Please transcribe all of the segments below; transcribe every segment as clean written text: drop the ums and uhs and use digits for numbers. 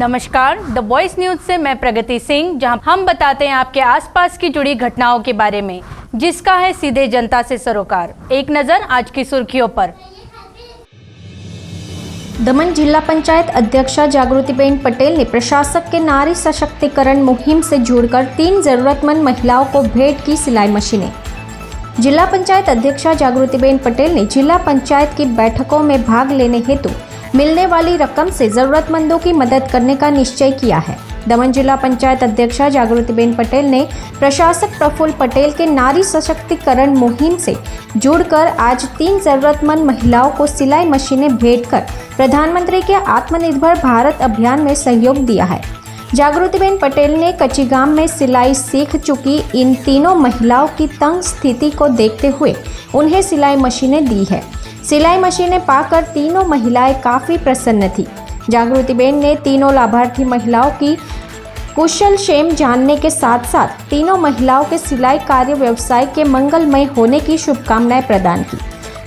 नमस्कार, the voice news से मैं प्रगति सिंह, जहां हम बताते हैं आपके आसपास की जुड़ी घटनाओं के बारे में, जिसका है सीधे जनता से सरोकार। एक नजर आज की सुर्खियों पर। दमन जिला पंचायत अध्यक्षा जागृतिबेन पटेल ने प्रशासक के नारी सशक्तिकरण मुहिम से जुड़कर 3 जरूरतमंद महिलाओं को भेंट की सिलाई मशीनें। जिला पंचायत अध्यक्षा जागृतिबेन पटेल ने जिला पंचायत की बैठकों में भाग लेने हेतु मिलने वाली रकम से जरूरतमंदों की मदद करने का निश्चय किया है। दमन जिला पंचायत अध्यक्षा जागृतिबेन पटेल ने प्रशासक प्रफुल्ल पटेल के नारी सशक्तिकरण मुहिम से जुड़कर आज 3 जरूरतमंद महिलाओं को सिलाई मशीनें भेंट कर प्रधानमंत्री के आत्मनिर्भर भारत अभियान में सहयोग दिया है। जागृतिबेन पटेल ने कच्चीगाम में सिलाई सीख चुकी इन तीनों महिलाओं की तंग स्थिति को देखते हुए उन्हें सिलाई मशीनें दी है। सिलाई मशीनें पाकर तीनों महिलाएं काफ़ी प्रसन्न थी। जागृतिबेन ने तीनों लाभार्थी महिलाओं की कुशल क्षेम जानने के साथ साथ तीनों महिलाओं के सिलाई कार्य व्यवसाय के मंगलमय होने की शुभकामनाएं प्रदान की।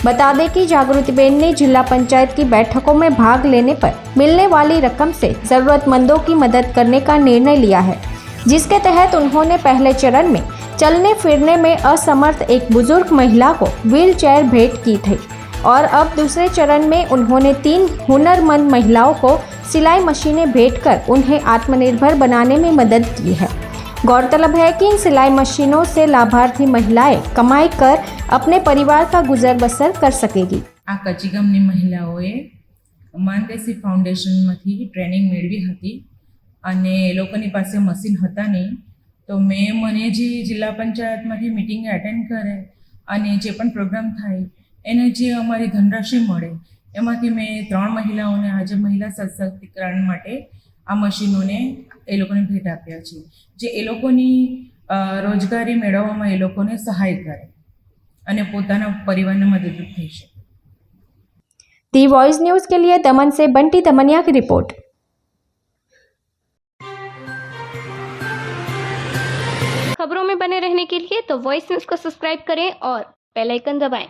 बता दें कि जागृतिबेन ने जिला पंचायत की बैठकों में भाग लेने पर मिलने वाली रकम से जरूरतमंदों की मदद करने का निर्णय लिया है, जिसके तहत उन्होंने पहले चरण में चलने फिरने में असमर्थ एक बुजुर्ग महिला को व्हील चेयर भेंट की थी और अब दूसरे चरण में उन्होंने 3 हुनरमंद महिलाओं को सिलाई मशीनें भेंट कर उन्हें आत्मनिर्भर बनाने में मदद की है। गौरतलब है कि इन सिलाई मशीनों से लाभार्थी महिलाएं कमाई कर अपने परिवार का गुजर बसर कर सकेगी। आ कच्चीगामनी महिलाओए मानदेशी फाउंडेशनમાંથી ટ્રેનિંગ મેળવી હતી અને એ લોકોની પાસે મશીન હતા નહીં, તો મને જે જિલ્લા પંચાયતમાંથી મિટિંગ એટેન્ડ કરે અને જે પણ પ્રોગ્રામ થાય એને જે અમારી ધનરાશિ મળે એમાંથી મેં 3 મહિલાઓને આજે મહિલા સશક્તિકરણ માટે આ મશીનોને એ લોકોને ભેટ આપ્યા છે, જે એ લોકોની રોજગારી મેળવવામાં એ લોકોને સહાય કરે અને પોતાના પરિવારને મદદરૂપ થઈ શકે। दी वॉइस न्यूज के लिए दमन से बंटी दमनिया की रिपोर्ट। खबरों में बने रहने के लिए तो वॉइस न्यूज को सब्सक्राइब करें और बेल आइकन दबाएं।